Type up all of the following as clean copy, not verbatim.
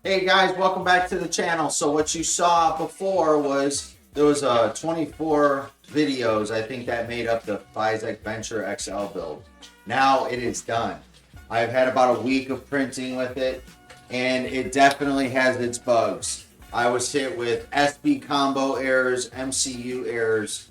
Hey guys, welcome back to the channel. So what you saw before was there was 24 videos, I think, that made up the Fysetc Venture XL build. Now it is done. I've had about a week of printing with it, and it definitely has its bugs. I was hit with SB combo errors, MCU errors,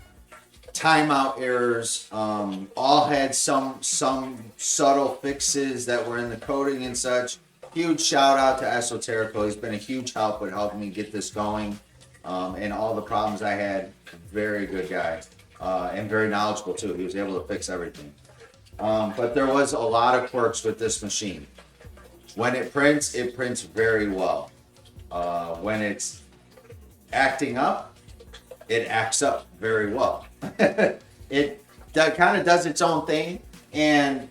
timeout errors. All had some subtle fixes that were in the coding and such. Huge shout out to Esoterical. He's been a huge help with helping me get this going, and all the problems I had. Very good guy, and very knowledgeable too. He was able to fix everything. But there was a lot of quirks with this machine. When it prints very well. When it's acting up, it acts up very well. It kind of does its own thing, and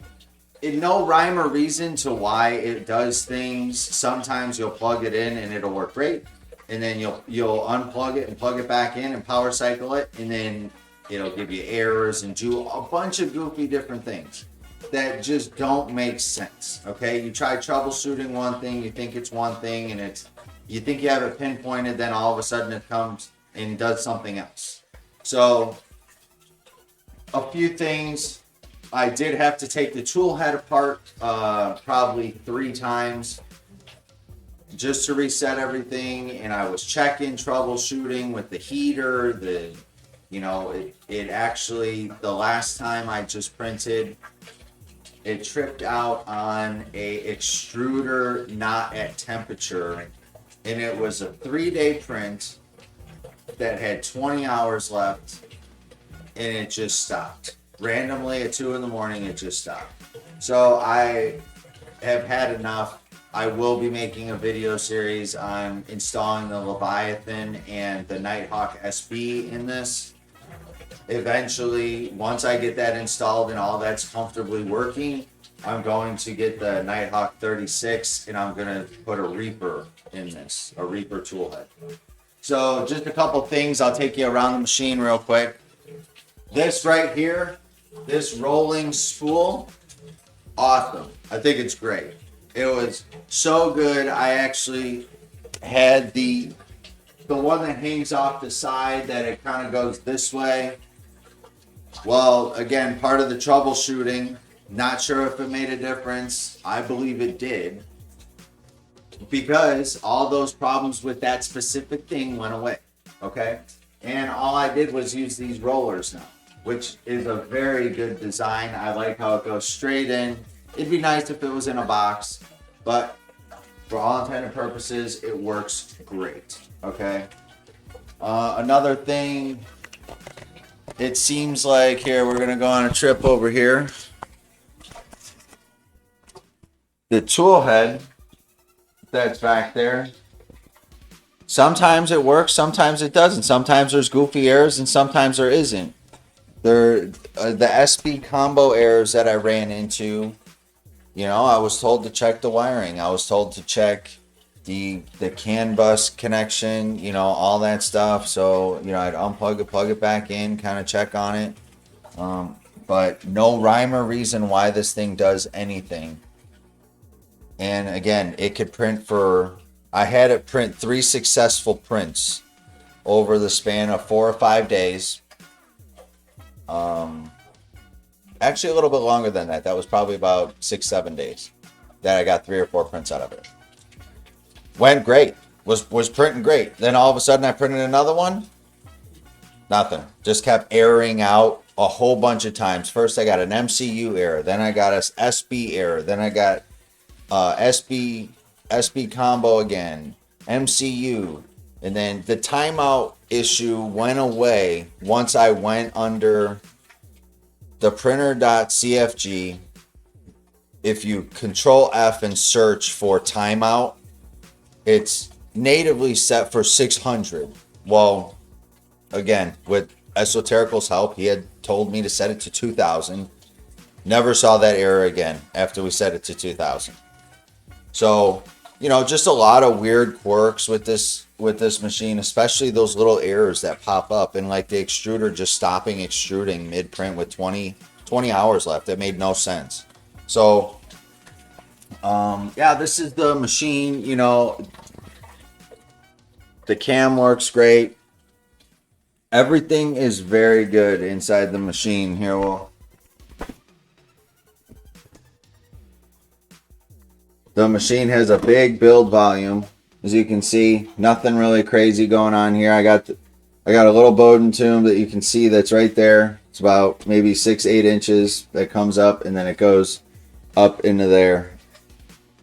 no rhyme or reason to why it does things. Sometimes you'll plug it in and it'll work great, and then you'll unplug it and plug it back in and power cycle it, and then it'll give you errors and do a bunch of goofy different things that just don't make sense. Okay, you try troubleshooting one thing, you think it's one thing, and you think you have it pinpointed, then all of a sudden it comes and does something else. So a few things. I did have to take the tool head apart probably 3 times just to reset everything, and I was checking, troubleshooting with the heater. It actually, the last time I just printed, it tripped out on a extruder not at temperature, and it was a 3-day print that had 20 hours left, and it just stopped. Randomly at 2 in the morning, it just stopped. So I have had enough. I will be making a video series on installing the Leviathan and the Nighthawk SB in this. Eventually, once I get that installed and all that's comfortably working, I'm going to get the Nighthawk 36, and I'm going to put a Reaper in this, a Reaper tool head. So just a couple things. I'll take you around the machine real quick. This right here, this rolling spool, awesome. I think it's great. It was so good. I actually had the one that hangs off the side that it kind of goes this way. Well, again, part of the troubleshooting, not sure if it made a difference. I believe it did, because all those problems with that specific thing went away. Okay? And all I did was use these rollers now, which is a very good design. I like how it goes straight in. It'd be nice if it was in a box, but for all intended purposes, it works great. Okay. Another thing, it seems like, here, we're gonna go on a trip over here. The tool head that's back there, sometimes it works, sometimes it doesn't. Sometimes there's goofy errors and sometimes there isn't. The SB combo errors that I ran into, I was told to check the wiring. I was told to check the CAN bus connection, all that stuff. So, I'd unplug it, plug it back in, kind of check on it. But no rhyme or reason why this thing does anything. And again, it could print I had it print 3 successful prints over the span of 4 or 5 days. Actually a little bit longer than that. That was probably about 6-7 days that I got 3 or 4 prints out of it. Went great. Was printing great. Then all of a sudden I printed another one. Nothing. Just kept erroring out a whole bunch of times. First I got an MCU error. Then I got a SB error. Then I got SB combo again. MCU. And then the timeout issue went away once I went under the printer.cfg. If you control F and search for timeout, it's natively set for 600. Well, again, with Esoterical's help, he had told me to set it to 2000. Never saw that error again after we set it to 2000. So, just a lot of weird quirks with this machine, especially those little errors that pop up, and like the extruder just stopping extruding mid-print with 20 hours left. That made no sense. So, yeah, this is the machine. The cam works great. Everything is very good inside the machine. Here, the machine has a big build volume. As you can see, nothing really crazy going on here. I got a little Bowden tube that you can see that's right there. It's about maybe 6-8 inches that comes up, and then it goes up into there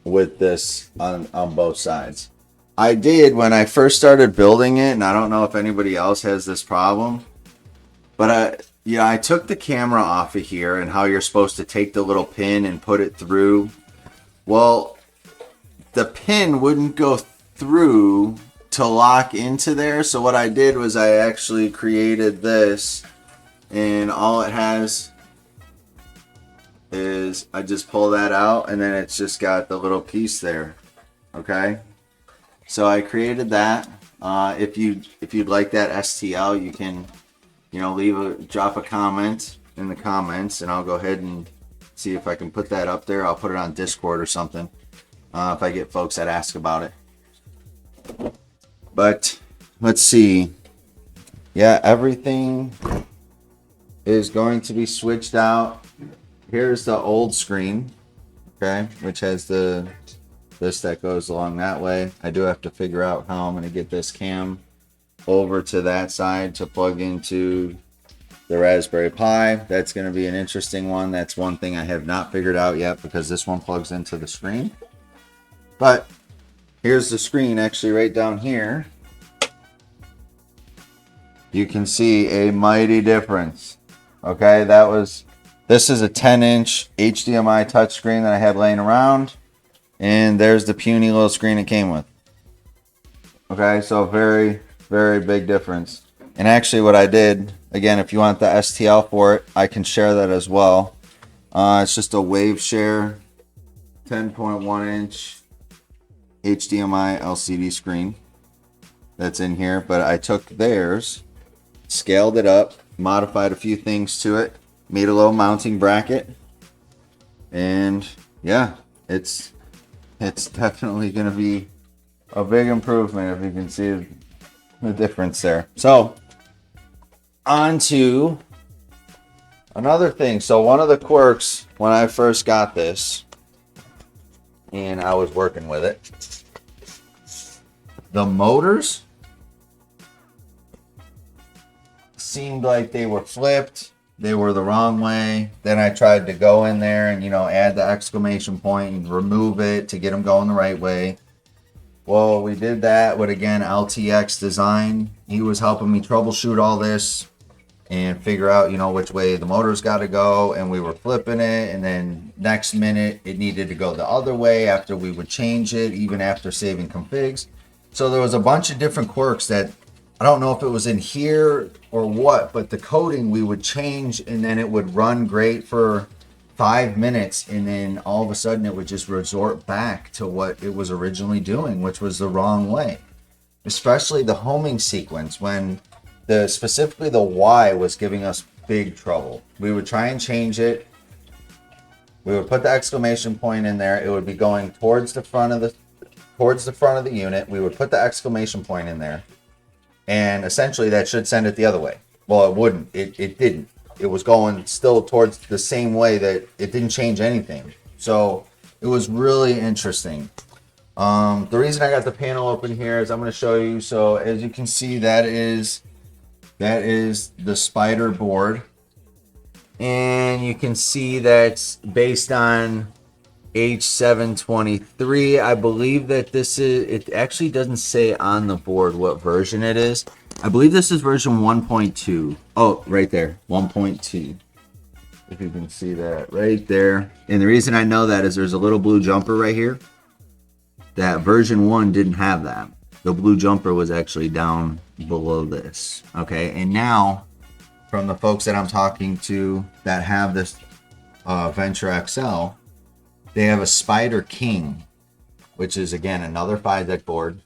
with this on both sides. I did when I first started building it, and I don't know if anybody else has this problem, but I took the camera off of here and how you're supposed to take the little pin and put it through. Well, the pin wouldn't go through to lock into there. So what I did was I actually created this, and all it has is I just pull that out, and then it's just got the little piece there. Okay, so I created that. If you'd like that STL, you can drop a comment in the comments, and I'll go ahead and see if I can put that up there. I'll put it on Discord or something if I get folks that ask about it. But let's see. Yeah, everything is going to be switched out. Here's the old screen, okay, which has this that goes along that way. I do have to figure out how I'm going to get this cam over to that side to plug into the Raspberry Pi. That's going to be an interesting one. That's one thing I have not figured out yet, because this one plugs into the screen. But here's the screen actually right down here. You can see a mighty difference. Okay, this is a 10-inch HDMI touchscreen that I had laying around, and there's the puny little screen it came with. Okay, so very, very big difference. And actually what I did, again, if you want the STL for it, I can share that as well. It's just a WaveShare 10.1-inch HDMI LCD screen that's in here, but I took theirs, scaled it up, modified a few things to it, made a little mounting bracket, and yeah, it's definitely going to be a big improvement if you can see the difference there. So on to another thing. So one of the quirks when I first got this and I was working with it, the motors seemed like they were flipped. They were the wrong way. Then I tried to go in there and, add the exclamation point and remove it to get them going the right way. Well, we did that with, again, LTX Design. He was helping me troubleshoot all this and figure out, which way the motor's got to go. And we were flipping it. And then next minute, it needed to go the other way after we would change it, even after saving configs. So there was a bunch of different quirks that I don't know if it was in here or what, but the coding we would change, and then it would run great for 5 minutes, and then all of a sudden it would just resort back to what it was originally doing, which was the wrong way. Especially the homing sequence, when specifically the Y was giving us big trouble. We would try and change it. We would put the exclamation point in there. It would be going towards the front of the unit. We would put the exclamation point in there, and essentially that should send it the other way. Well, it wouldn't. It didn't. It was going still towards the same way, that it didn't change anything. So it was really interesting. The reason I got the panel open here is I'm going to show you. So as you can see, that is the spider board, and you can see that's based on H723. I believe that this is, it actually doesn't say on the board what version it is. I believe this is version 1.2. Oh, right there, 1.2. If you can see that right there. And the reason I know that is there's a little blue jumper right here. That version 1 didn't have that. The blue jumper was actually down below this. Okay, and now from the folks that I'm talking to that have this Venture XL, they have a Spider King, which is, again, another Fysetc board.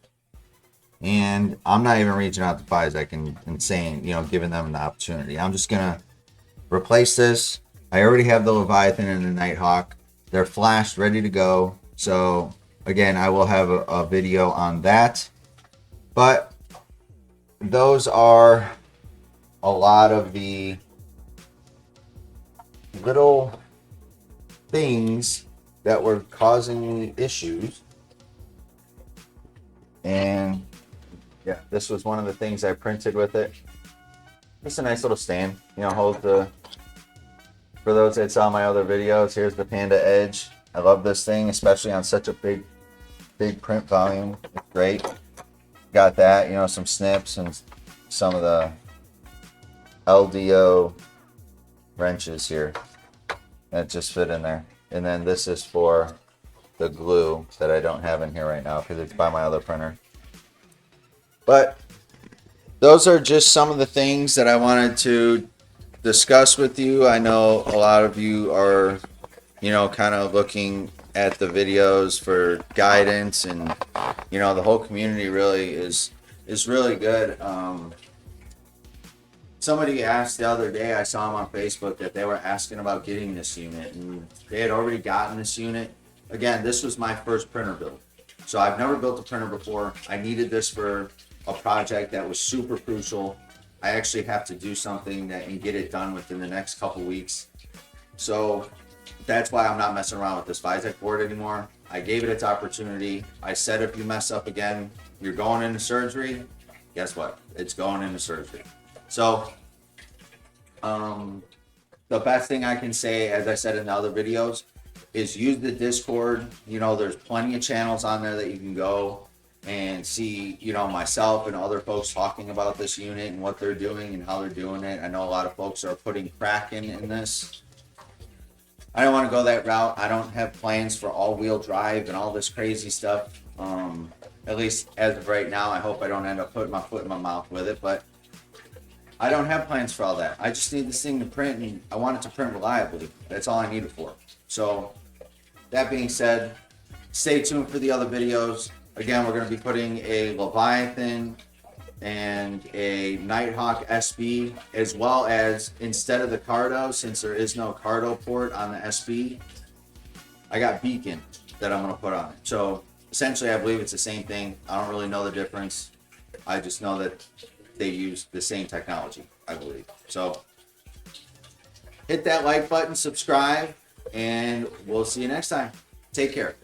And I'm not even reaching out to Fysetc and saying, giving them the opportunity. I'm just going to replace this. I already have the Leviathan and the Nighthawk. They're flashed, ready to go. So, again, I will have a video on that. But those are a lot of the little things that were causing me issues. And yeah, this was one of the things I printed with it. It's a nice little stand, you know, hold the, for those that saw my other videos, here's the Panda Edge. I love this thing, especially on such a big print volume. It's great. Got that, you know, some snips and some of the LDO wrenches here that just fit in there. And then this is for the glue that I don't have in here right now because it's by my other printer. But those are just some of the things that I wanted to discuss with you. I know a lot of you are, you know, kind of looking at the videos for guidance, and you know, the whole community really is really good. Somebody asked the other day, I saw them on Facebook, that they were asking about getting this unit, and they had already gotten this unit. Again, this was my first printer build, so I've never built a printer before. I needed this for a project that was super crucial. I actually have to do something that and get it done within the next couple weeks. So that's why I'm not messing around with this Fysetc board anymore. I gave it its opportunity. I said, if you mess up again, you're going into surgery. Guess what? It's going into surgery. So the best thing I can say, as I said in the other videos, is use the Discord. You know, there's plenty of channels on there that you can go and see, you know, myself and other folks talking about this unit and what they're doing and how they're doing it. I know a lot of folks are putting Kraken in this. I don't want to go that route. I don't have plans for all-wheel drive and all this crazy stuff. At least as of right now. I hope I don't end up putting my foot in my mouth with it, but I don't have plans for all that. I just need this thing to print, and I want it to print reliably. That's all I need it for. So that being said, stay tuned for the other videos. Again, we're going to be putting a Leviathan and a Nighthawk SB, as well as, instead of the Cardo, since there is no Cardo port on the SB, I got Beacon that I'm going to put on it. So essentially, I believe it's the same thing. I don't really know the difference. I just know that they use the same technology, I believe. So hit that like button, subscribe, and we'll see you next time. Take care.